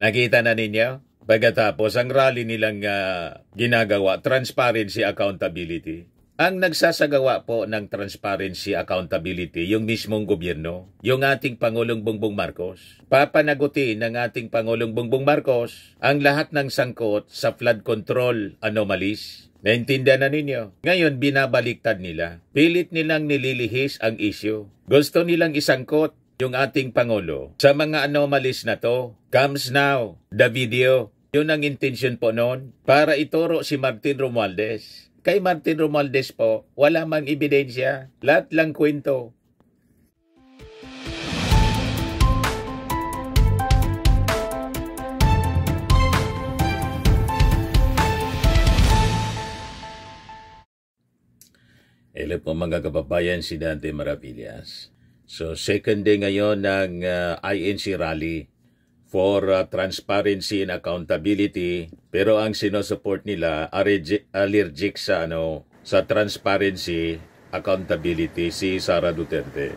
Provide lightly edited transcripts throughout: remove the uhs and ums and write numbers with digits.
Nakita na ninyo? Pagkatapos, ang rally nilang ginagawa, transparency, accountability. Ang nagsasagawa po ng transparency, accountability, yung mismong gobyerno, yung ating Pangulong Bongbong Marcos. Papanagutin ng ating Pangulong Bongbong Marcos ang lahat ng sangkot sa flood control anomalies. Naintindihan na ninyo? Ngayon, binabaliktad nila. Pilit nilang nililihis ang issue. Gusto nilang isangkot yung ating Pangulo sa mga anomalies na to. Comes now, the video. Yun ang intention po noon para ituro si Martin Romualdez. Kay Martin Romualdez po, wala mang ebidensya. Lahat lang kwento. Hello po mga kababayan, si Dante Maravillas. So second day ngayon ng INC rally for transparency and accountability, pero ang sinusupport nila allergic sa sa transparency, accountability si Sara Duterte.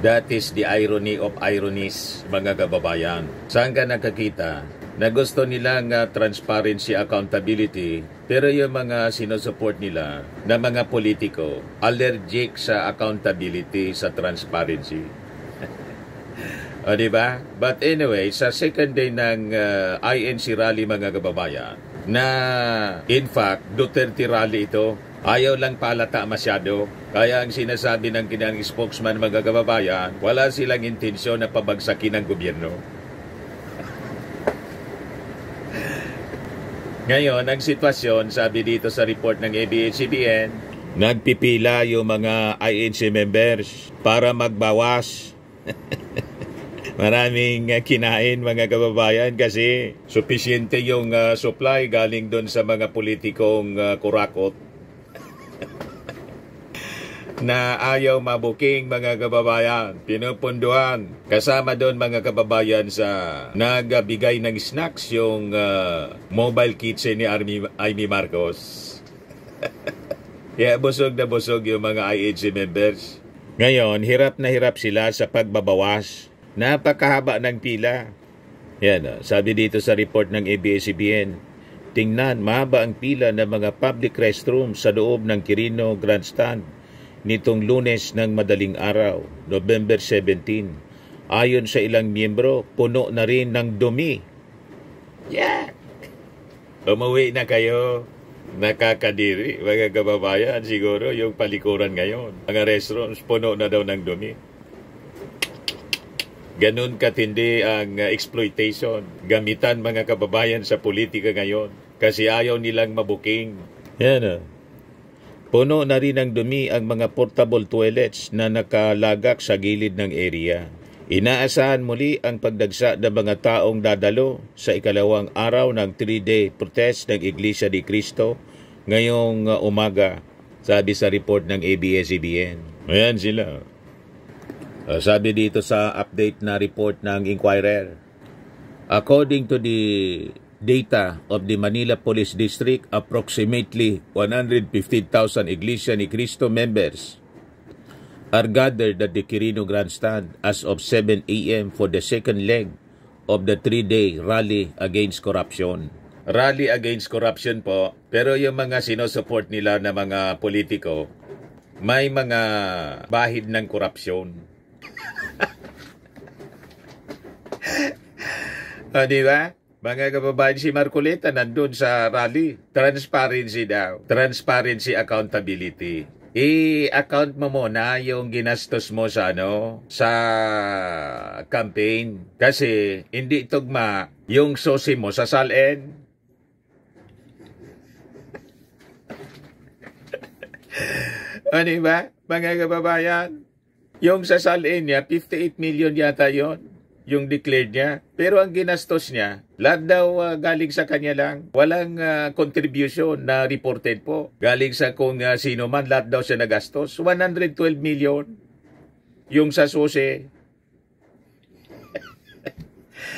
That is the irony of ironies, mga kababayan. Saan ka nakakita na gusto nilang transparency, accountability, pero yung mga sinusupport nila na mga politiko allergic sa accountability, sa transparency. O, diba? But anyway, sa second day ng INC rally, mga kababayan, na in fact, Duterte rally ito, ayaw lang palata masyado. Kaya ang sinasabi ng kanilang spokesman, mga kababayan, wala silang intensyon na pabagsakin ng gobyerno. Ngayon, ang sitwasyon, sabi dito sa report ng ABS-CBN, nagpipila yung mga INC members para magbawas. Maraming kinain, mga kababayan, kasi sufisyente yung supply galing doon sa mga politikong kurakot na ayaw mabuking, mga kababayan. Pinupunduhan. Kasama doon, mga kababayan, sa nagbigay ng snacks yung mobile kitchen ni Amy Marcos. Kaya busog na busog yung mga INC members. Ngayon, hirap na hirap sila sa pagbabawas. Napakahaba ng pila. Yan, sabi dito sa report ng ABS-CBN, tingnan, mahaba ang pila ng mga public restrooms sa loob ng Quirino Grandstand nitong Lunes ng madaling araw, November 17. Ayon sa ilang miyembro, puno na rin ng dumi. Yeah! Umuwi na kayo. Nakakadiri, mga kababayan, siguro yung palikuran ngayon. Mga restrooms, puno na daw ng dumi. Ganun katindi ang exploitation. Gamitan, mga kababayan, sa politika ngayon. Kasi ayaw nilang mabuking. Yan. Puno na rin ng dumi ang mga portable toilets na nakalagak sa gilid ng area. Inaasahan muli ang pagdagsa ng mga taong dadalo sa ikalawang araw ng 3-day protest ng Iglesia ni Cristo ngayong umaga, sabi sa report ng ABS-CBN. Ayan sila. Sabi dito sa update na report ng Inquirer, according to the data of the Manila Police District, approximately 150,000 Iglesia ni Cristo members are gathered at the Quirino Grandstand as of 7 a.m. for the second leg of the 3-day rally against corruption. Rally against corruption po, pero yung mga sinusupport nila na mga politiko, may mga bahid ng korupsyon. Diba? Mga kababayan, si Marcoleta nandun sa rally. Transparency daw. Transparency, accountability. I-account mo muna yung ginastos mo sa sa campaign. Kasi hindi tugma yung sosi mo sa salin. Diba? Mga kababayan, yung sa salin niya, 58 million yata yon yung declared niya. Pero ang ginastos niya, lahat daw galing sa kanya lang. Walang contribution na reported po. Galing sa kung sino man, lahat daw siya nagastos. 112 million yung sa susi.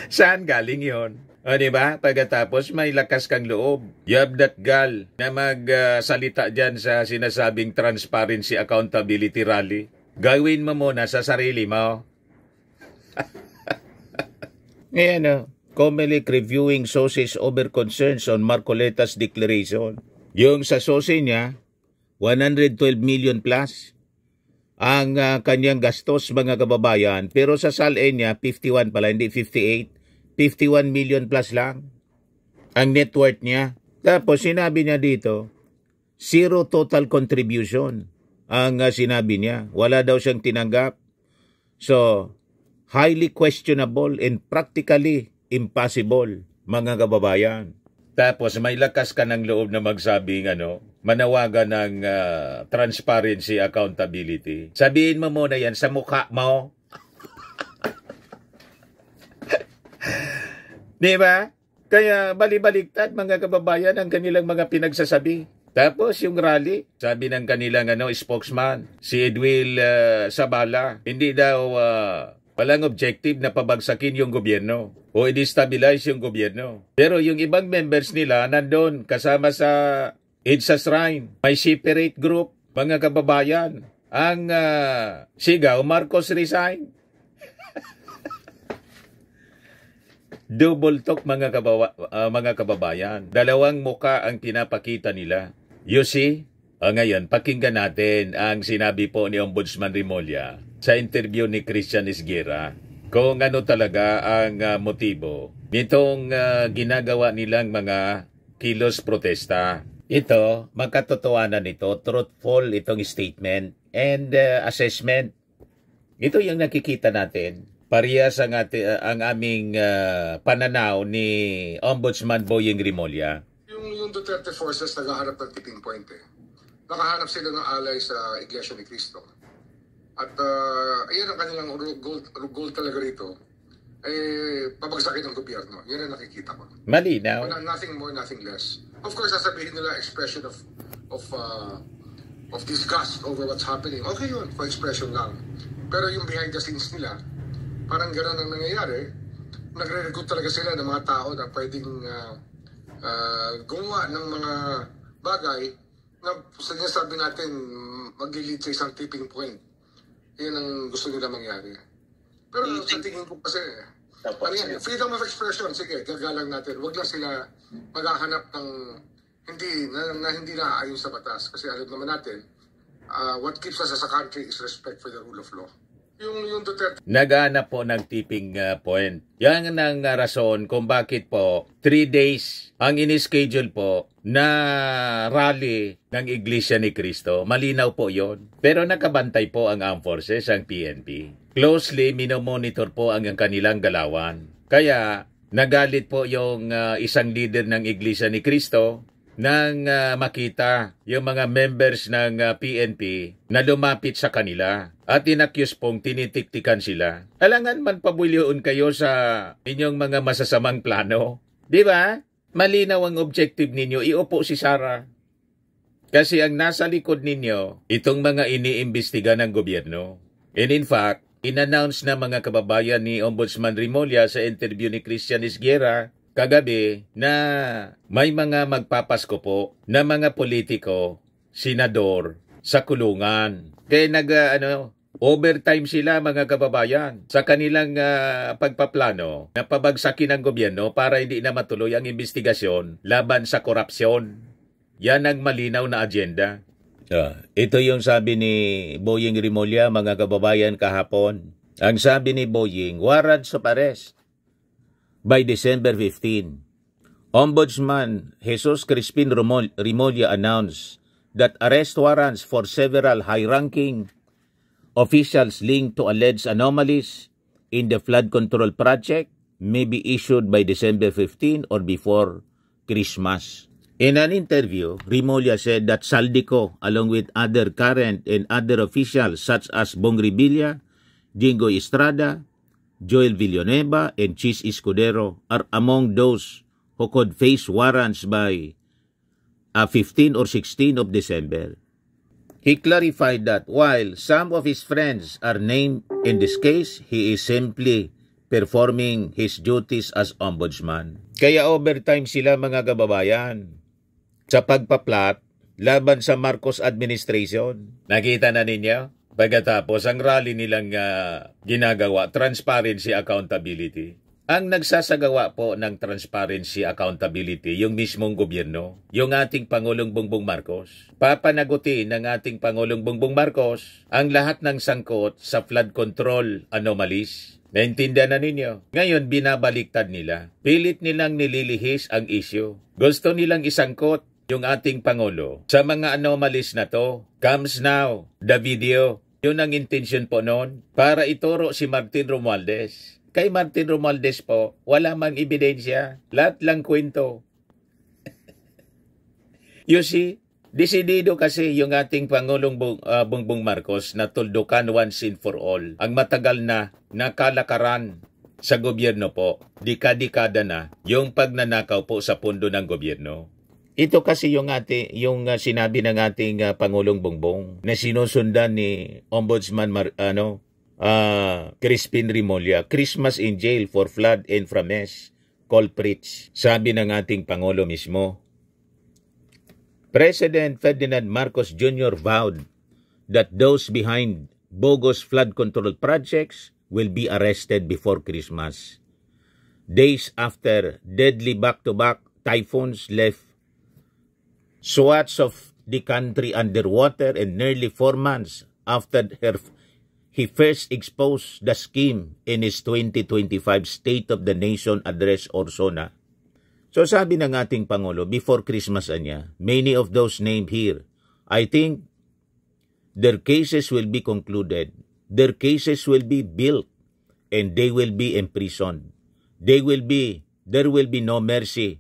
Saan galing yon? Diba? Pagkatapos may lakas kang loob. You have that gal na magsalita dyan sa sinasabing transparency, accountability rally. Gawin mo muna sa sarili mo. Ayan o. Comelec reviewing sources over concerns on Marcoleta's declaration. Yung sa source niya, 112 million plus ang kanyang gastos mga kababayan. Pero sa SALN niya, 51 pala, hindi 58. 51 million plus lang ang net worth niya. Tapos sinabi niya dito, zero total contribution ang sinabi niya. Wala daw siyang tinanggap. So, highly questionable and practically impossible, mga kababayan. Tapos may lakas ka ng loob na magsabing manawagan ng transparency, accountability. Sabihin mo muna yan sa mukha mo. Di ba? Kaya bali-baliktad mga kababayan ang kanilang mga pinagsasabi. Tapos yung rally, sabi ng kanilang spokesman, si Edwil Sabala, hindi daw walang objective na pabagsakin yung gobyerno o i-destabilize yung gobyerno. Pero yung ibang members nila nandun kasama sa EDSA Shrine. May separate group, mga kababayan. Ang sigaw, Marcos resign. Double talk mga kababayan. Dalawang muka ang pinapakita nila. You see? Ngayon, pakinggan natin ang sinabi po ni Ombudsman Remulla sa interview ni Christian Esguerra kung ano talaga ang motibo nitong ginagawa nilang mga kilos protesta. Ito, magkatotohanan ito, truthful itong statement and assessment. Ito yung nakikita natin. Parehas ang aming pananaw ni Ombudsman Boyeng Remulla. Yung Duterte forces naghahanap ng tipping point eh. Nakahanap sila ng alay sa Iglesia ni Cristo. At ayan ang kanilang goal talaga rito. Pabagsakin ng gobyerno. Yan ang nakikita ko. Malinaw. Nothing more, nothing less. Of course, sasabihin nila expression of disgust over what's happening. Okay yun, for expression lang. Pero yung behind the scenes nila, parang gano'n ang nangyayari. Nagre-recruit talaga sila ng mga tao na pwedeng gumawa ng mga bagay na sinasabi natin mag-lead sa isang tipping point. Yan ang gusto nila mangyari. Pero sa tingin ko kasi, freedom of expression, sige, gagalang natin. Huwag lang sila maghahanap ng hindi naaayon sa batas. Kasi alam naman natin, what keeps us as a country is respect for the rule of law. Yung Duterte. Naghanap po ng tipping point. Yan ang rason kung bakit po 3 days ang inischedule po na rally ng Iglesia ni Cristo. Malinaw po yon. Pero nakabantay po ang Armed Forces, ang PNP. Closely minomonitor po ang kanilang galawan. Kaya nagalit po yung isang leader ng Iglesia ni Cristo nang makita yung mga members ng PNP na lumapit sa kanila at inakyus pong tinitiktikan sila. Alangan man pabulyoon kayo sa inyong mga masasamang plano. Di ba? Malinaw ang objective ninyo, iupo si Sara. Kasi ang nasa likod ninyo, itong mga iniimbestiga ng gobyerno. And in fact, in-announce na mga kababayan ni Ombudsman Remulla sa interview ni Christian Esguerra kagabi na may mga magpapasko po na mga politiko, senador sa kulungan. Kaya overtime sila mga kababayan sa kanilang pagpaplano na pabagsakin ng gobyerno para hindi na matuloy ang investigasyon laban sa korupsyon. Yan ang malinaw na agenda. Ito yung sabi ni Boyeng Remulla mga kababayan kahapon. Ang sabi ni Boyeng, warrants of arrest. By December 15, Ombudsman Jesus Crispin Remulla announced that arrest warrants for several high-ranking officials linked to alleged anomalies in the flood control project may be issued by December 15 or before Christmas. In an interview, Remulla said that Saldico, along with other current and other officials such as Bong Revilla, Jingo Estrada, Joel Villanueva, and Chis Escudero are among those who could face warrants by 15 or 16 of December. He clarified that while some of his friends are named in this case, he is simply performing his duties as ombudsman. Kaya overtime sila mga kababayan sa pagpaplat laban sa Marcos administration. Nakita na ninyo? Pagkatapos ang rally nilang ginagawa, transparency, accountability. Ang nagsasagawa po ng transparency, accountability, yung mismong gobyerno, yung ating Pangulong Bongbong Marcos. Papanagutin ng ating Pangulong Bongbong Marcos ang lahat ng sangkot sa flood control anomalies. Naintindihan na ninyo? Ngayon, binabaliktad nila. Pilit nilang nililihis ang issue. Gusto nilang isangkot yung ating Pangulo sa mga anomalies na to. Comes now, the video. Yun ang intention po noon para ituro si Martin Romualdez. Kay Martin Romualdez po, wala mang ebidensya. Lahat lang kwento. You see, desidido kasi yung ating Pangulong Bongbong Marcos na tuldukan once and for all ang matagal na nakalakaran sa gobyerno po. Dekada na yung pagnanakaw po sa pundo ng gobyerno. Ito kasi yung sinabi ng ating Pangulong Bongbong na sinusundan ni Ombudsman Crispin Remulla, Christmas in jail for flood infamous culprits. Sabi ng ating Pangulo mismo. President Ferdinand Marcos Jr. vowed that those behind bogus flood control projects will be arrested before Christmas. Days after deadly back-to-back typhoons left swaths of the country underwater, and nearly 4 months after he first exposed the scheme in his 2025 State of the Nation Address or SONA. So sabi ng ating Pangulo, before Christmas niya, many of those named here, I think their cases will be concluded, their cases will be built, and they will be imprisoned. There will be no mercy,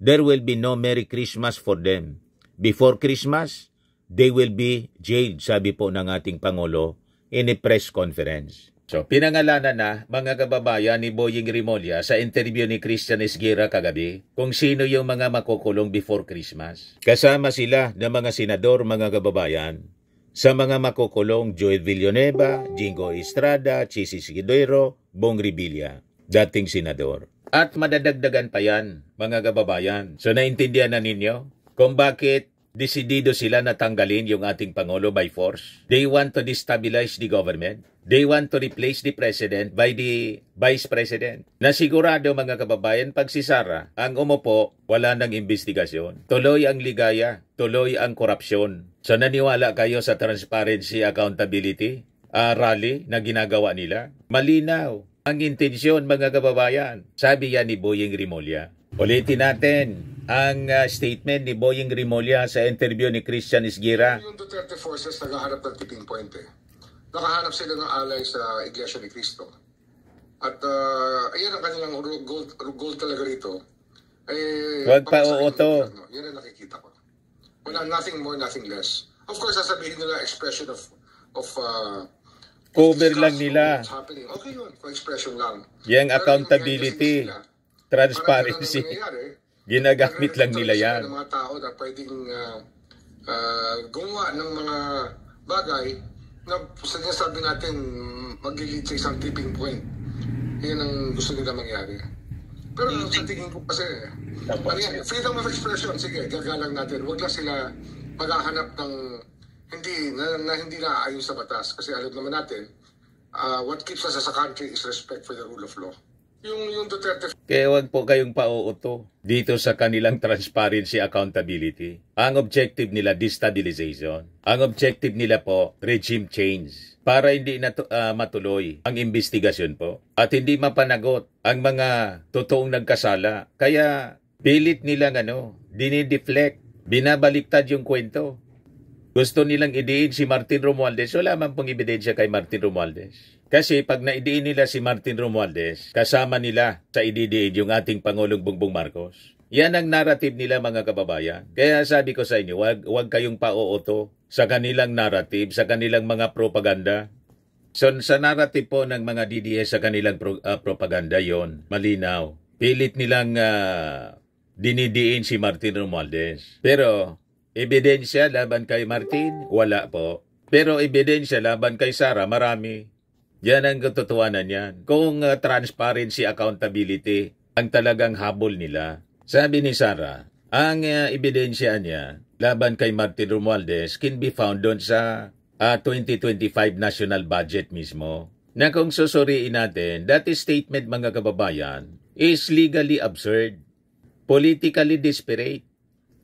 there will be no Merry Christmas for them. Before Christmas, they will be jailed, sabi po ng ating Pangulo in a press conference. So, pinangalanan na mga kababayan ni Boying Remulla sa interview ni Christian Esguerra kagabi kung sino yung mga makukulong before Christmas. Kasama sila ng mga senador, mga kababayan. Sa mga makukulong, Joel Villanueva, Jingo Estrada, Chis Escudero, Bong Revilla, dating senador. At madadagdagan pa yan, mga kababayan. So, naintindihan na ninyo kung bakit desidido sila na tanggalin yung ating Pangulo by force. They want to destabilize the government. They want to replace the President by the Vice President. Nasigurado mga kababayan, pag si Sara ang umupo, wala nang investigasyon. Tuloy ang ligaya, tuloy ang korupsyon. So naniwala kayo sa transparency, accountability, rally na ginagawa nila? Malinaw ang intensyon mga kababayan. Sabi yan ni Boying Remulla. Ulitin natin ang statement ni Boying Remulla sa interview ni Christian Esguerra. Yung Duterte forces naghahanap ng tipping point eh. Nakahanap sila ng alay sa Iglesia ni Cristo. At ayan ang kanilang goal talaga rito. Huwag pa uuto. Yan ang nakikita ko. Wala, nothing more, nothing less. Of course, sasabihin nila expression of cover lang nila. Okay yun, for expression lang. Yung accountability, transparency, ginagamit lang nila yan. Ng mga tao na pwedeng gumawa ng mga bagay na sinasabi natin mag-lead sa isang tipping point. Yan ang gusto nila mangyari. Pero sa tingin ko kasi, freedom of expression, sige, gagalang natin. Huwag lang sila maghahanap ng hindi naaayon sa batas. Kasi alam naman natin, what keeps us as a country is respect for the rule of law. Yung Duterte. Kaya huwag po kayong pauuto dito sa kanilang transparency, accountability. Ang objective nila, destabilization. Ang objective nila po, regime change. Para hindi na matuloy ang investigasyon po. At hindi mapanagot ang mga totoong nagkasala. Kaya pilit nilang dinideflect, binabaliktad yung kwento. Gusto nilang idiin si Martin Romualdez. Wala man pong ebidensya kay Martin Romualdez. Kasi pag naidiin nila si Martin Romualdez, kasama nila sa ididiin yung ating Pangulong Bongbong Marcos. Yan ang narrative nila mga kababayan. Kaya sabi ko sa inyo, wag kayong pauuto sa kanilang narrative, sa kanilang mga propaganda. So sa narrative po ng mga DDS sa kanilang propaganda yon, malinaw. Pilit nilang dinidiin si Martin Romualdez. Pero ebidensya laban kay Martin, wala po. Pero ebidensya laban kay Sara, marami. Yan ang katotohanan yan. Kung transparency, accountability ang talagang habol nila. Sabi ni Sara, ang ebidensya niya laban kay Martin Romualdez can be found doon sa 2025 national budget mismo na kung susuriin natin, that statement mga kababayan is legally absurd, politically desperate,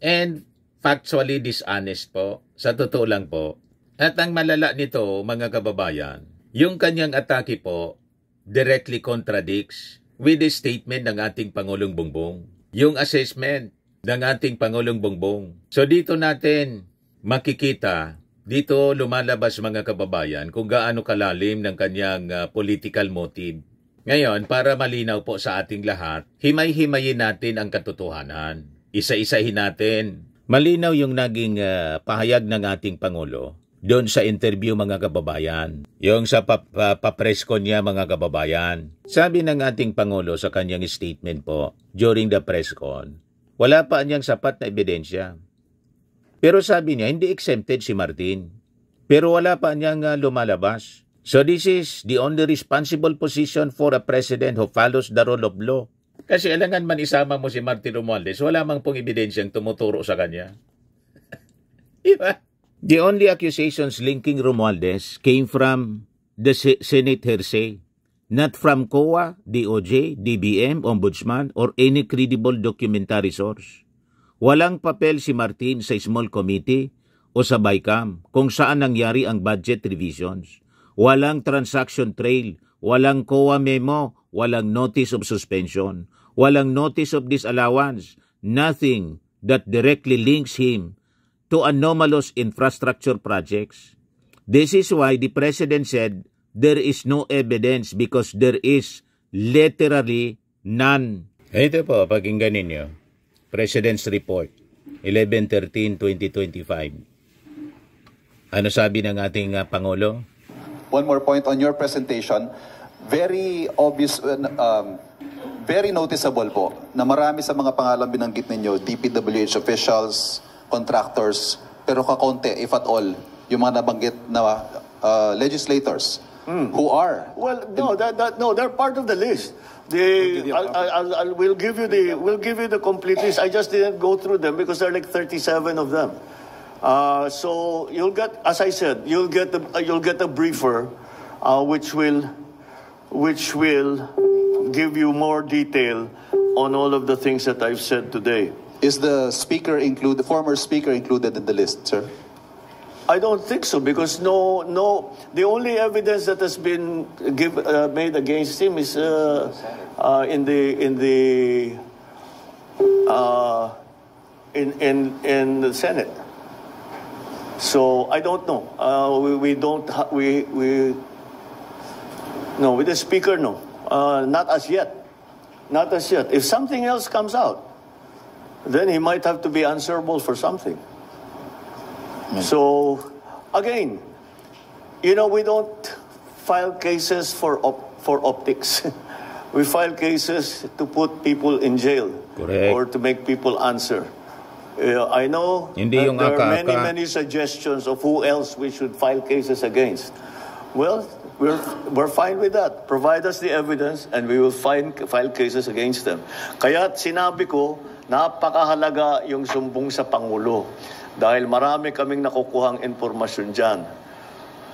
and factually dishonest po. Sa totoo lang po. At ang malala nito mga kababayan, yung kanyang atake po directly contradicts with the statement ng ating Pangulong Bongbong. Yung assessment ng ating Pangulong Bongbong. So dito natin makikita, dito lumalabas mga kababayan kung gaano kalalim ng kanyang political motive. Ngayon, para malinaw po sa ating lahat, himay-himayin natin ang katotohanan. Isa-isahin natin. Malinaw yung naging pahayag ng ating Pangulo doon sa interview mga kababayan. Yung sa papresko niya mga kababayan. Sabi ng ating Pangulo sa kanyang statement po during the press con, wala pa niyang sapat na ebidensya. Pero sabi niya, hindi exempted si Martin. Pero wala pa niyang lumalabas. So this is the only responsible position for a president who follows the rule of law. Kasi alangan man isama mo si Martin Romualdez, wala mang pong ebidensyang tumuturo sa kanya. Diba? The only accusations linking Romualdez came from the Senate hearsay, not from COA, DOJ, DBM, Ombudsman, or any credible documentary source. Walang papel si Martin sa small committee o sa BICAM kung saan nangyari ang budget revisions. Walang transaction trail, walang COA memo, walang notice of suspension, walang notice of disallowance, nothing that directly links him to anomalous infrastructure projects. This is why the President said there is no evidence because there is literally none. Ito po, pakinggan ninyo. President's Report, 11/13/2025. Ano sabi ng ating Pangulo? One more point on your presentation. Very obvious, very noticeable po na marami sa mga pangalan binanggit ninyo, DPWH officials, contractors, pero kakonti, if at all, yung mga nabanggit na legislators who are. Well, no, they're part of the list. We'll give you the complete list. I just didn't go through them because there are like 37 of them. So you'll get, as I said, you'll get a briefer, which will give you more detail on all of the things that I've said today. Is the former speaker included in the list, sir? I don't think so because no. The only evidence that has been made against him is in the Senate. So I don't know. No, with the speaker, no. Not as yet. Not as yet. If something else comes out, then he might have to be answerable for something. So, again, we don't file cases for optics. We file cases to put people in jail. Correct. Or to make people answer. I know there are many suggestions of who else we should file cases against. Well, we're fine with that. Provide us the evidence and we will file cases against them. Kaya sinabi ko, napakahalaga yung sumbong sa Pangulo. Dahil marami kaming nakukuhang informasyon dyan.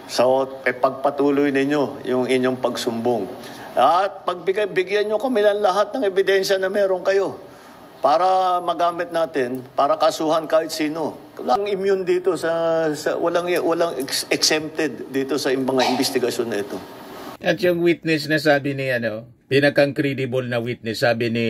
So, pagpatuloy ninyo yung inyong pagsumbong. At bigyan nyo kami ng lahat ng ebidensya na meron kayo para magamit natin, para kasuhan kahit sino. Walang immune dito walang exempted dito sa mga investigasyon na ito. At yung witness na sabi ni pinakang credible na witness, sabi ni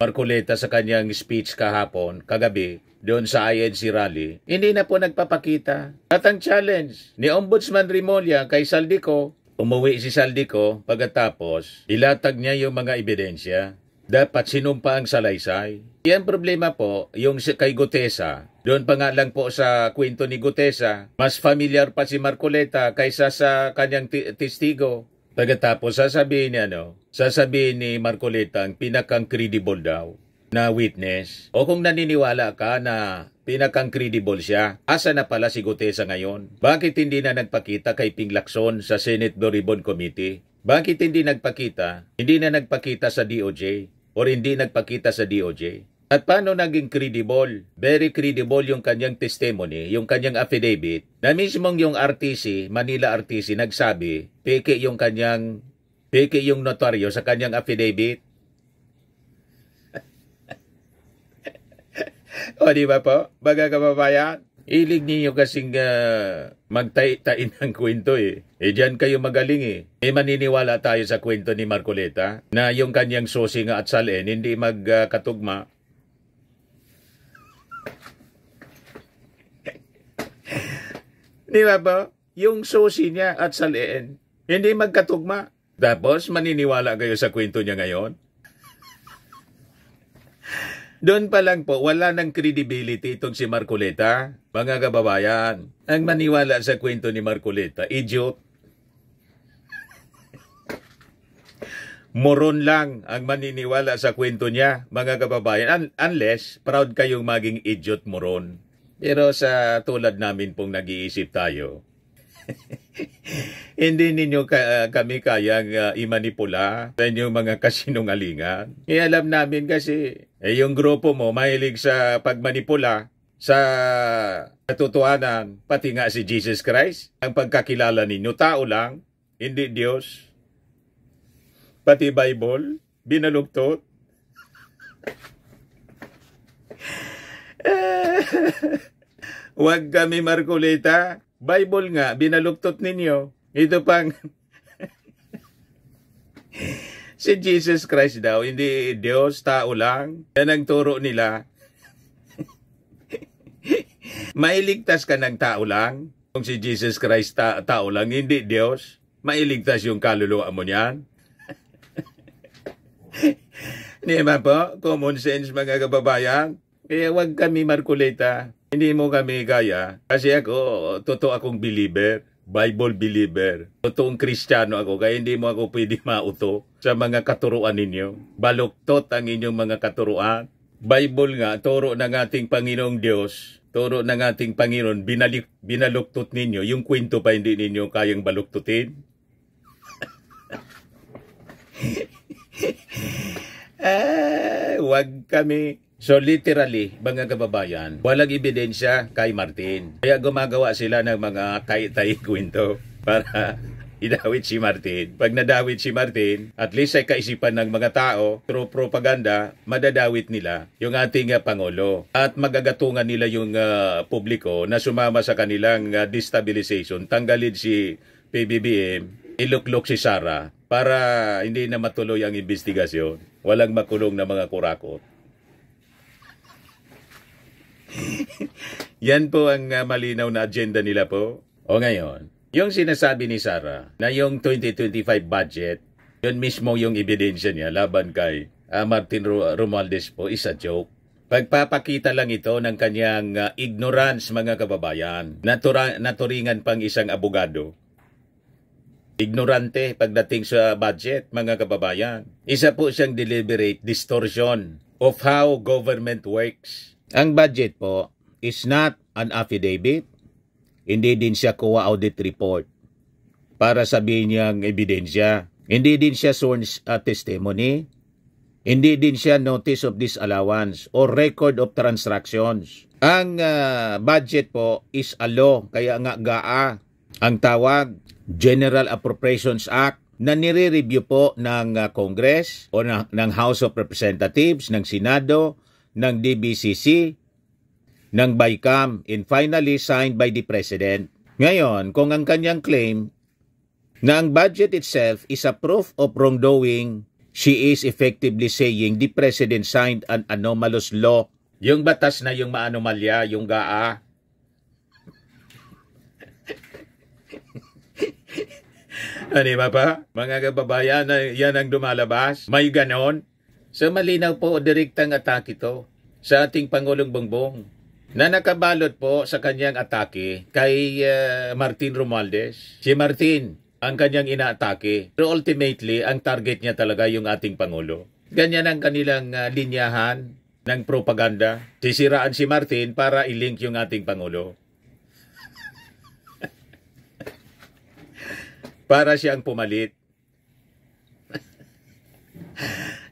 Marcoleta sa kanyang speech kagabi, doon sa INC rally, hindi na po nagpapakita. At ang challenge ni Ombudsman Remulla kay Saldico, umuwi si Saldico, pagkatapos ilatag niya yung mga ebidensya. Dapat sinumpa ang salaysay. Yan problema po, yung kay Gutesa. Doon pa nga lang po sa kwento ni Gutesa, mas familiar pa si Marcoleta kaysa sa kanyang testigo. Pagkatapos sasabihin ni Marcoleta ang pinakang credible daw na witness. O kung naniniwala ka na pinakang credible siya, asa na pala si Gutesa ngayon? Bakit hindi na nagpakita kay Ping Lacson sa Senate Blue Ribbon Committee? Bakit hindi na nagpakita sa DOJ or hindi nagpakita sa DOJ? At paano naging credible? Very credible yung kanyang testimony, yung kanyang affidavit, na mismong yung RTC, Manila RTC, nagsabi, peke yung notaryo sa kanyang affidavit. O di ba po, mga kababayan? Ilig niyo kasing magtai-tain ng kwento eh. Diyan kayo magaling eh. Maniniwala tayo sa kwento ni Marcoleta na yung kanyang sosi nga at Salen hindi magkatugma. Di ba po? Yung sosi niya at Salen hindi magkatugma. Tapos maniniwala kayo sa kwento niya ngayon? Doon pa lang po, wala ng credibility itong si Marcoleta. Mga kababayan, ang maniwala sa kwento ni Marcoleta, idiot. Moron lang ang maniniwala sa kwento niya, mga kababayan. Unless, proud kayong maging idiot moron. Pero sa tulad namin pong nag-iisip tayo, hindi ninyo kami kayang imanipula sa inyong mga kasinungalingan. Alam namin kasi, yung grupo mo mahilig sa pagmanipula sa katotohanan, pati nga si Jesus Christ. Ang pagkakilala ninyo, tao lang, hindi Diyos. Pati Bible, binalugtot. Huwag kami Marcoleta. Bible nga, binaluktot ninyo. Ito pang si Jesus Christ daw, hindi Diyos, tao lang. Yan ang turo nila. Mailigtas ka ng tao lang. Kung si Jesus Christ tao lang, hindi Diyos. Mailigtas yung kaluluwa mo niyan. Di ba po? Common sense mga kababayan. Kaya wag kami Marcoleta. Hindi mo kami kaya. Kasi ako, totoo akong believer. Bible believer. Totoong Kristiyano ako. Kaya hindi mo ako pwede mauto sa mga katuruan ninyo. Baluktot ang inyong mga katuruan. Bible nga, turo ng ating Panginoong Diyos. Turo ng ating Panginoon. Binaluktot ninyo. Yung kwento pa hindi ninyo kayang baluktutin. Wag kami. So literally, mga kababayan, walang ebidensya kay Martin. Kaya gumagawa sila ng mga tay-tay kwento para idawit si Martin. Pag nadawit si Martin, at least ay kaisipan ng mga tao, through propaganda, madadawit nila yung ating Pangulo. At magagatungan nila yung publiko na sumama sa kanilang destabilization. Tanggalin si PBBM, iluklok si Sara para hindi na matuloy ang investigasyon. Walang makulong na mga kurakot. Yan po ang malinaw na agenda nila po. O ngayon, yung sinasabi ni Sara na yung 2025 budget, yun mismo yung ebidensya niya laban kay Martin Romualdez po is a joke. Pagpapakita lang ito ng kanyang ignorance mga kababayan. Naturingan pang isang abogado. Ignorante pagdating sa budget mga kababayan. Isa po siyang deliberate distortion of how government works. Ang budget po is not an affidavit. Hindi din siya COA audit report para sabihin niyang ebidensya. Hindi din siya sworn testimony. Hindi din siya notice of disallowance or record of transactions. Ang budget po is a law, kaya nga GAA ang tawag, General Appropriations Act, na nire-review po ng Congress o ng House of Representatives, ng Senado, ng DBCC, ng BICAM, and finally signed by the President. Ngayon, kung ang kanyang claim na ang budget itself is a proof of wrongdoing, she is effectively saying the President signed an anomalous law. Yung batas na yung maanomalya, yung GAA. Ano ba pa? Mga kababayan, yan ang dumalabas. May ganon. So malinaw po, direktang atake ito sa ating Pangulong Bongbong na nakabalot po sa kanyang atake kay Martin Romualdez. Si Martin ang kanyang inaatake. Pero ultimately, ang target niya talaga yung ating Pangulo. Ganyan ang kanilang linyahan ng propaganda. Sisiraan si Martin para i-link yung ating Pangulo. Para siyang pumalit.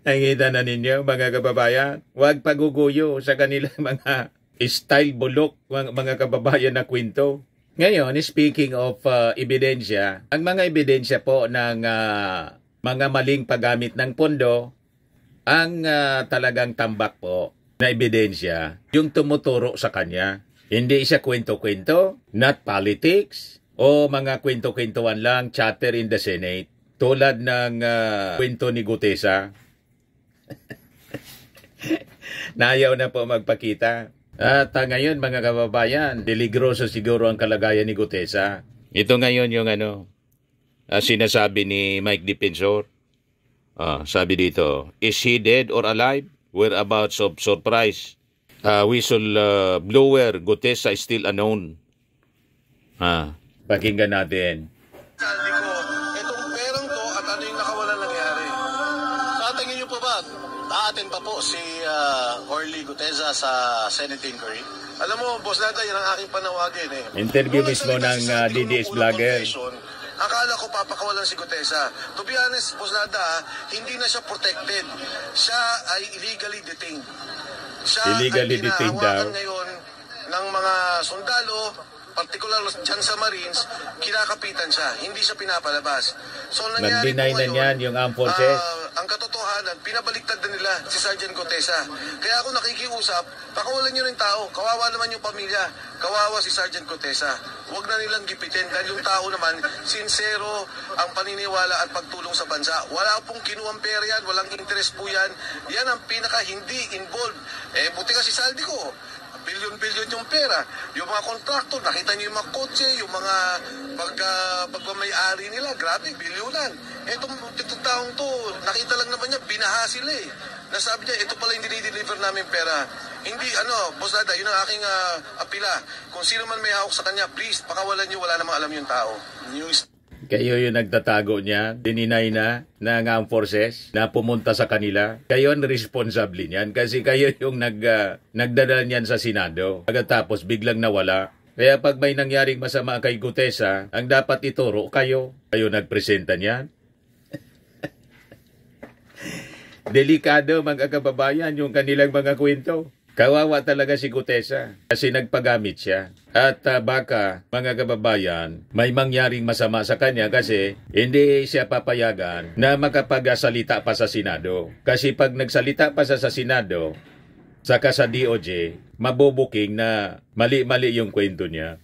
Nakikita na ninyo, mga kababayan, huwag paguguyo sa kanilang mga style bulok, mga kababayan na kwento. Ngayon, speaking of ebidensya, ang mga ebidensya po ng mga maling paggamit ng pondo, ang talagang tambak po na ebidensya, yung tumuturo sa kanya. Hindi siya kwento-kwento, not politics, o mga kwento-kwentuan lang, chatter in the Senate, tulad ng kwento ni Gutesa. Nayaw na po magpakita. At ngayon, mga kababayan, peligroso siguro ang kalagayan ni Gutesa. Ito ngayon yung sinasabi ni Mike Defensor. Sabi dito, is he dead or alive? Whereabouts of surprise? Whistle blower Gutesa is still unknown. Pakinggan natin. Sabi ko, itong perang to at ano yung nakawalan nangyari. Tatingin niyo po ba, aatin pa po si Orly Gutesa sa Senate inquiry? Alam mo, Boss Dada, yan ang aking panawagin eh. Interview mismo ng DDS vlogger. Akala ko papakawalan si Gutesa. To be honest, Boss Dada, hindi na siya protected. Siya ay illegally detained. Siya illegally ay detained pinahawakan ngayon ng mga sundalo, particular dyan sa Marines, kinakapitan siya. Hindi siya pinapalabas. So, nangyari nag-deny na niyan yung armed forces. Ang katotohanan, pinabaliktad na nila si Sergeant Gutesa. Kaya ako nakikiusap, pakawalan nyo ng tao. Kawawa naman yung pamilya. Kawawa si Sergeant Gutesa. Huwag na nilang gipitin dahil yung tao naman, sincero ang paniniwala at pagtulong sa bansa. Wala pong kinuwang pera yan, walang interest po yan. Yan ang pinaka hindi involved. Buti ka si Saldi ko. Bilyon-bilyon yung pera. Yung mga kontraktor, nakita niyo yung mga kotse, yung mga pagmamayari nila, grabe, bilyonan. Itong taong to, nakita lang naman niya, binaha sila eh. Nasabi niya, ito pala yung dinideliver namin pera. Hindi, Boss Dada, yun ang aking apila. Kung sino man may hawak sa kanya, please, pakawalan niyo, wala namang alam yung tao. Kayo yung nagtatago niya, dininay na ng armed forces na pumunta sa kanila. Kayo ang responsable niyan kasi kayo yung nagdadala niyan sa Senado. Pagkatapos biglang nawala. Kaya pag may nangyaring masama kay Gutesa, ang dapat ituro kayo. Kayo nagpresenta niyan. Delikado mga kababayan yung kanilang mga kwento. Kawawa talaga si Gutesa kasi nagpagamit siya. At baka, mga kababayan, may mangyaring masama sa kanya kasi hindi siya papayagan na makapagsalita pa sa Senado. Kasi pag nagsalita pa sa Senado, saka sa DOJ, mabubuking na mali-mali yung kwento niya.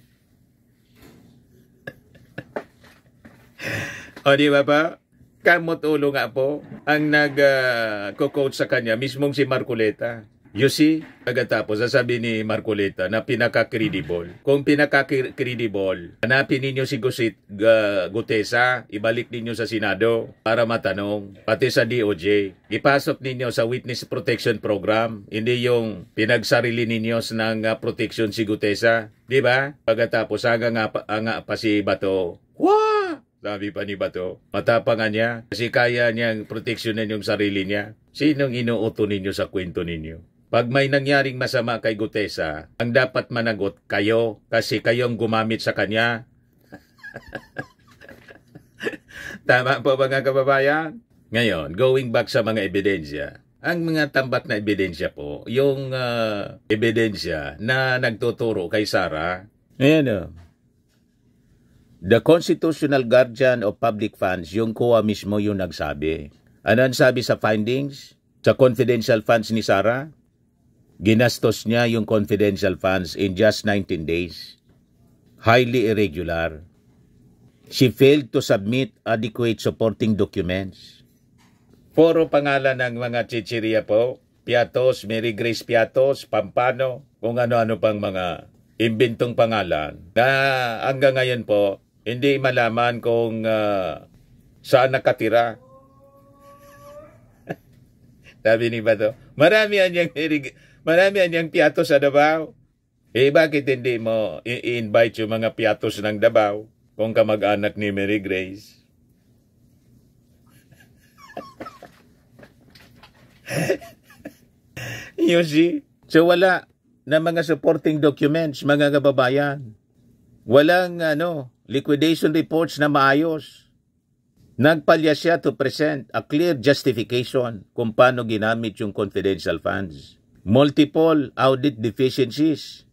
O di ba pa? Kamot ulo nga po ang nag-coach sa kanya, mismong si Marcoleta. You see, pagkatapos sasabi ni Marcoleta na pinaka-credible. Kung pinaka-credible, hanapin ninyo si Gutesa, ibalik ninyo sa Senado para matanong, pati sa DOJ. Ipasok ninyo sa Witness Protection Program, hindi yung pinagsarili ninyo ng protection si Gutesa. Di ba? Pagkatapos, nga pa si Bato, wah! Sabi pa ni Bato, matapangan niya kasi kaya niyang proteksyonan yung sarili niya. Sinong inuuto ninyo sa kwento ninyo? Pag may nangyaring masama kay Gutesa, ang dapat managot kayo kasi kayong gumamit sa kanya. Tama po mga kababayan? Ngayon, going back sa mga ebidensya. Ang mga tambak na ebidensya po, yung ebidensya na nagtuturo kay Sara. Ayan The Constitutional Guardian of Public Funds, yung COA mismo yung nagsabi. Ano ang sabi sa findings? Sa confidential funds ni Sara? Ginastos niya yung confidential funds in just 19 days. Highly irregular. She failed to submit adequate supporting documents. Puro pangalan ng mga chichirya po. Piatos, Mary Grace Piatos, Pampano, kung ano-ano pang mga imbentong pangalan. Na hanggang ngayon po, hindi malaman kung saan nakatira. Sabi ni Bato, marami ang Piatos sa Davao. Bakit hindi mo i-invite yung mga Piatos ng Davao kung kamag-anak ni Mary Grace? You see? So wala na mga supporting documents, mga kababayan. Walang liquidation reports na maayos. Nagpalya siya to present a clear justification kung paano ginamit yung confidential funds. Multiple audit deficiencies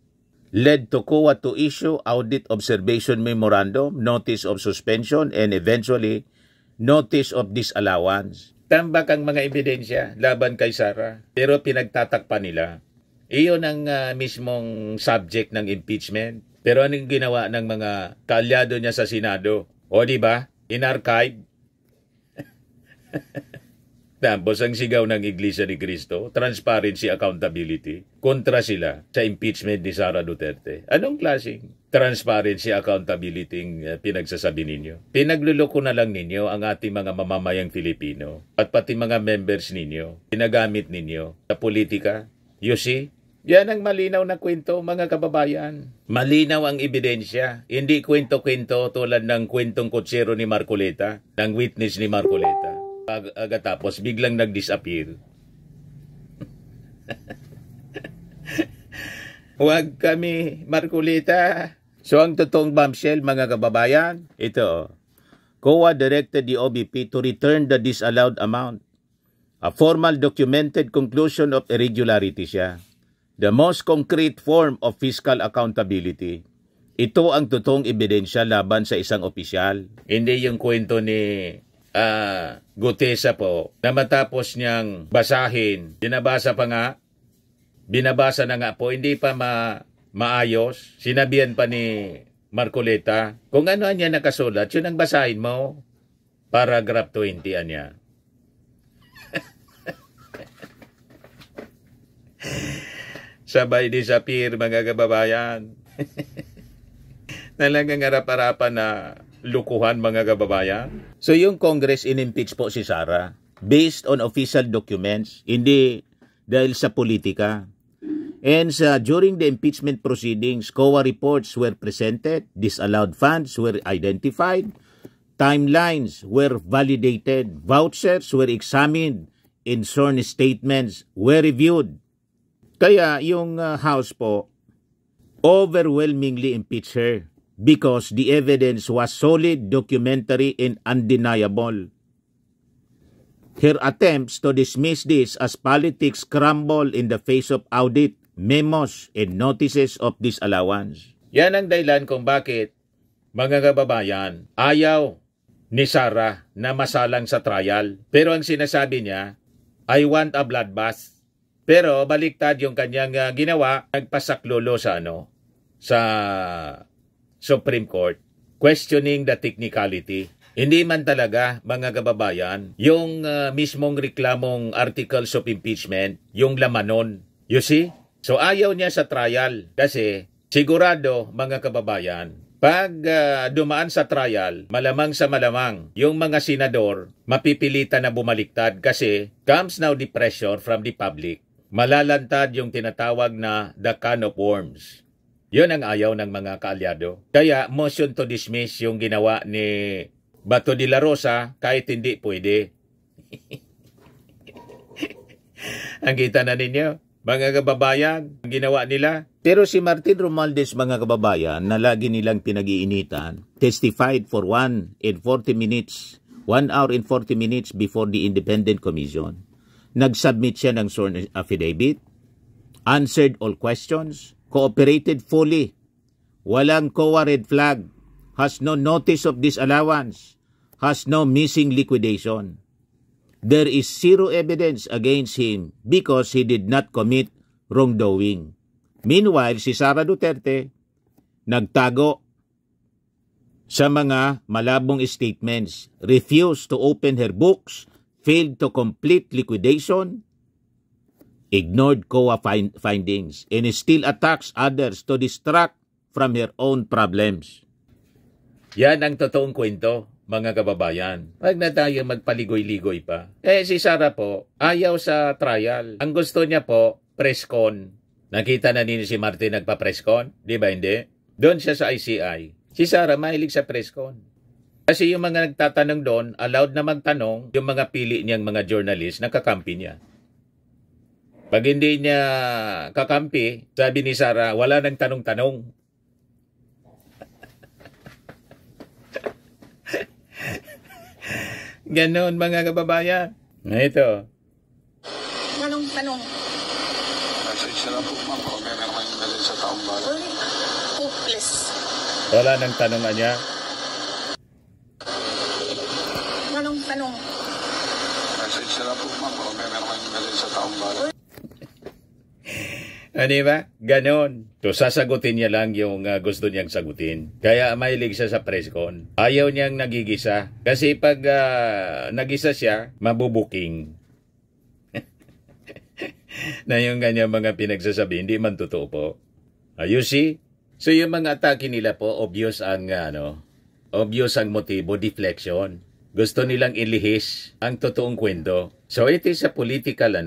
led to COA to issue audit observation memorandum, notice of suspension, and eventually notice of disallowance. Tambak ang mga ebidensya laban kay Sara, pero pinagtatakpan nila. Iyon ang mismong subject ng impeachment. Pero anong ginawa ng mga kaalyado niya sa Senado? O di ba? In-archive. Tapos ang sigaw ng Iglesia ni Cristo, transparency, accountability, kontra sila sa impeachment ni Sara Duterte. Anong klaseng transparency, accountability pinagsasabi ninyo? Pinagluloko na lang ninyo ang ating mga mamamayang Filipino at pati mga members ninyo. Pinagamit ninyo sa politika. You see? Yan ang malinaw na kwento, mga kababayan. Malinaw ang ebidensya. Hindi kwento-kwento tulad ng kwentong kutsero ni Marcoleta, ng witness ni Marcoleta. Pag-agatapos, biglang nag-disappear. Huwag kami, Marcoleta. So ang totoong bombshell, mga kababayan, ito. COA directed the OBP to return the disallowed amount. A formal documented conclusion of irregularity siya. The most concrete form of fiscal accountability. Ito ang totoong ebidensya laban sa isang opisyal. Hindi yung kwento ni Gutesa po na matapos niyang basahin, binabasa na nga po, hindi pa maayos. Sinabihan pa ni Marcoleta, kung ano niya nakasulat, yun ang basahin mo. Paragraph 20 niya. Sabay disappear, mga kababayan. Talagang harap-harapan na lukuhan, mga kababayan. So yung Congress in-impeach po si Sara based on official documents, hindi dahil sa politika. And during the impeachment proceedings, COA reports were presented, disallowed funds were identified, timelines were validated, vouchers were examined, and sworn statements were reviewed. Kaya yung House po overwhelmingly impeached her because the evidence was solid, documentary, and undeniable. Her attempts to dismiss this as politics crumble in the face of audit, memos, and notices of disallowance. Yan ang dahilan kung bakit, mga kababayan, ayaw ni Sara na masalang sa trial. Pero ang sinasabi niya, I want a bloodbath. Pero baliktad yung kanyang ginawa, nagpasaklolo sa sa Supreme Court, questioning the technicality. Hindi man talaga, mga kababayan, yung mismong reklamong articles of impeachment, yung lamanon. You see? So ayaw niya sa trial kasi sigurado, mga kababayan, pag dumaan sa trial, malamang sa malamang, yung mga senador mapipilitan na bumaliktad kasi comes now the pressure from the public. Malalantad yung tinatawag na the can of worms. Yun ang ayaw ng mga kaalyado. Kaya motion to dismiss yung ginawa ni Bato de la Rosa kahit hindi pwede. Ang kita na ninyo, mga kababayan, ang ginawa nila. Pero si Martin Romualdez, mga kababayan, na lagi nilang pinag-iinitan, testified for 1 hour and 40 minutes before the Independent Commission. Nag-submit siya ng sworn affidavit, answered all questions, cooperated fully, walang COA red flag, has no notice of disallowance, has no missing liquidation. There is zero evidence against him because he did not commit wrongdoing. Meanwhile, si Sara Duterte nagtago sa mga malabong statements, refused to open her books, failed to complete liquidation, ignored COA findings, and still attacks others to distract from her own problems. Yan ang totoong kwento, mga kababayan. Huwag na tayo magpaligoy-ligoy pa. Si Sara po, ayaw sa trial. Ang gusto niya po, press con. Nakita na ninyo si Martin nagpa-press con? Di ba hindi? Doon siya sa ICI. Si Sara mahilig sa press con. Kasi yung mga nagtatanong doon, allowed na magtanong, yung mga pili niyang mga journalist, nakakampi niya. Pag hindi niya kakampi, sabi ni Sara, wala nang tanong-tanong. Ganon mga kababayan. Ito. Tanong. Message na lang po, ma'am. Kung may naman yung dali sa taong bayan. Hopeless. Wala nang tanong niya. Tanong. Message na lang po, ma'am. Kung may naman yung dali sa taong bayan. Ano ba? Ganon. So, sasagutin niya lang yung gusto niyang sagutin. Kaya mahilig siya sa press con. Ayaw niyang nagigisa. Kasi pag nagisa siya, mabubuking. Na yung ganyan mga pinagsasabi, hindi man totoo po. You see? So yung mga atake nila po, obvious ang motibo, deflection. Gusto nilang ilihis ang totoong kwento. So it is a political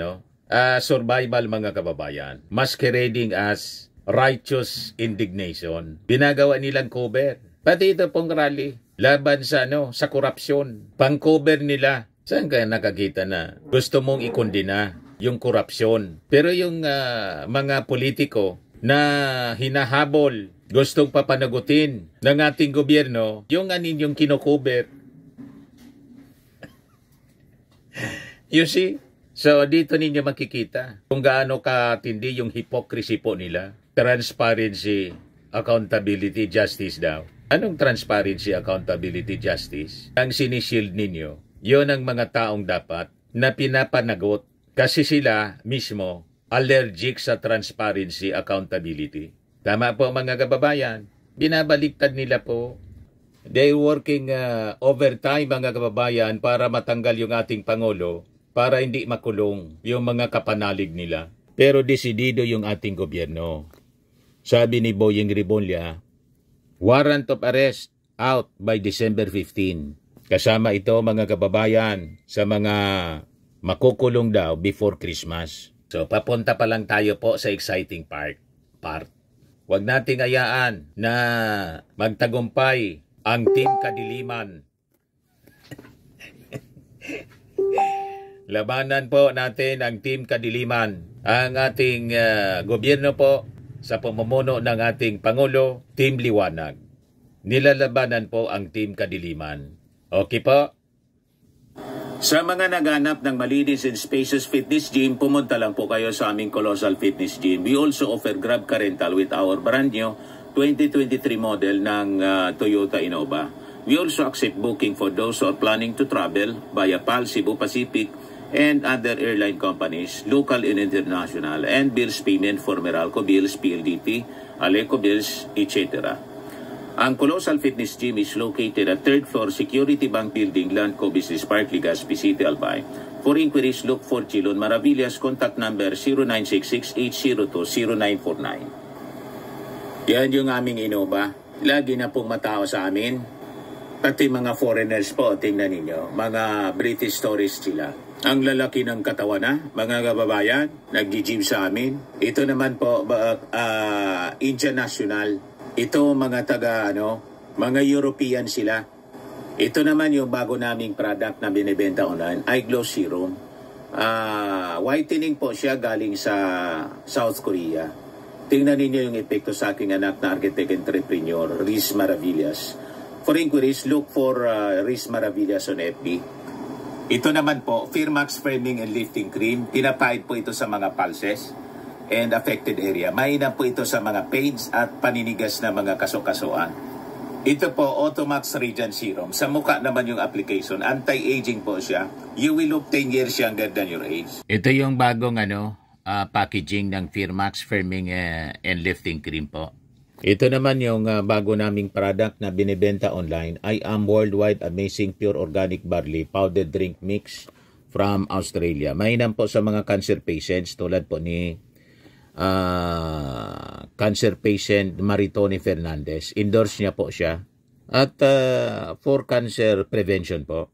survival mga kababayan. Masquerading as righteous indignation. Binagawa nilang cover. Pati ito pong rally. Laban sa sa korupsyon. Pang-cover nila. Saan ka nakakita na gusto mong ikondina yung korupsyon? Pero yung mga politiko na hinahabol, gustong papanagutin ng ating gobyerno, yung aninyong kinocover. You see? So, dito ninyo makikita kung gaano katindi yung hypocrisy po nila. Transparency, accountability, justice daw. Anong transparency, accountability, justice? Ang sinishield ninyo, yon ang mga taong dapat na pinapanagot kasi sila mismo allergic sa transparency, accountability. Tama po mga kababayan, binabaliktad nila po. They're working overtime mga kababayan para matanggal yung ating Pangulo, para hindi makulong yung mga kapanalig nila. Pero desidido yung ating gobyerno. Sabi ni Boyeng Rebonlla, warrant of arrest out by December 15. Kasama ito mga kababayan sa mga makukulong daw before Christmas. So papunta pa lang tayo po sa exciting part. Huwag nating hayaan na magtagumpay ang Team Kadiliman. Labanan po natin ang Team Kadiliman. Ang ating gobyerno po sa pamumuno ng ating Pangulo, Team Liwanag. Nilalabanan po ang Team Kadiliman. Okay po? Sa mga naghanap ng malinis and spacious fitness gym, pumunta lang po kayo sa aming Colossal Fitness Gym. We also offer Grab Car Rental with our brand new 2023 model ng Toyota Innova. We also accept booking for those who are planning to travel via PAL, Cebu Pacific, and other airline companies, local and international, and bills payment for Meralco Bills, PLDT, Aleco Bills, etc. Ang Colossal Fitness Gym is located at 3rd floor Security Bank Building, Landco Business Park, Legazpi City, Albay. For inquiries, look for Chilon Maravillas. Contact number 0966-802-0949. Yan yung aming Innova. Lagi na pong matao sa amin. Pati mga foreigners po, tingnan ninyo. Mga British tourists sila. Ang lalaki ng katawan na, mga kababayan, nag-gym sa amin. Ito naman po, Indian National. Ito mga mga European sila. Ito naman yung bago naming product na binibenta online, Eye Glow Serum. Whitening po siya galing sa South Korea. Tingnan ninyo yung epekto sa aking anak na architect entrepreneur, Riz Maravillas. For inquiries, look for Riz Maravillas on FB. Ito naman po, Firmax Framing and Lifting Cream. Pinapahid po ito sa mga pulses and affected area. Mainam po ito sa mga pains at paninigas na mga kasukasuan. Ito po, Automax Radiant Serum. Sa mukha naman yung application. Anti-aging po siya. You will look 10 years younger than your age. Ito yung bagong packaging ng Firmax Firming and Lifting Cream po. Ito naman yung bago naming product na binibenta online. I am Worldwide Amazing Pure Organic Barley Powdered Drink Mix from Australia. Mainam po sa mga cancer patients tulad po ni cancer patient Maritoni Fernandez. Endorse niya po siya. At for cancer prevention po.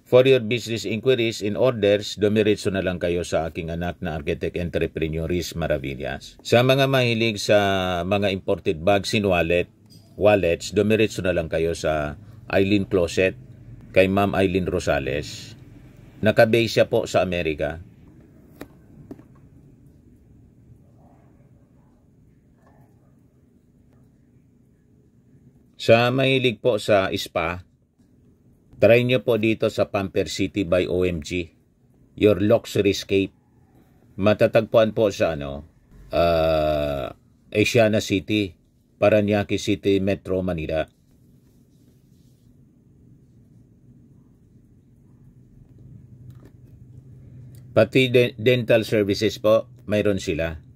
For your business inquiries and orders, dumiretso na lang kayo sa aking anak na architect entrepreneur Riz Maravillas. Sa mga mahilig sa mga imported bags and wallets, dumiretso na lang kayo sa Eileen Closet kay Ma'am Eileen Rosales. Nakabase siya po sa Amerika. Sa mahilig po sa spa, Try nyo po dito sa Pamper City by OMG. Your luxury escape. Matatagpuan po sa Asiana City, Parañaque City, Metro Manila. Pati dental services po, mayroon sila.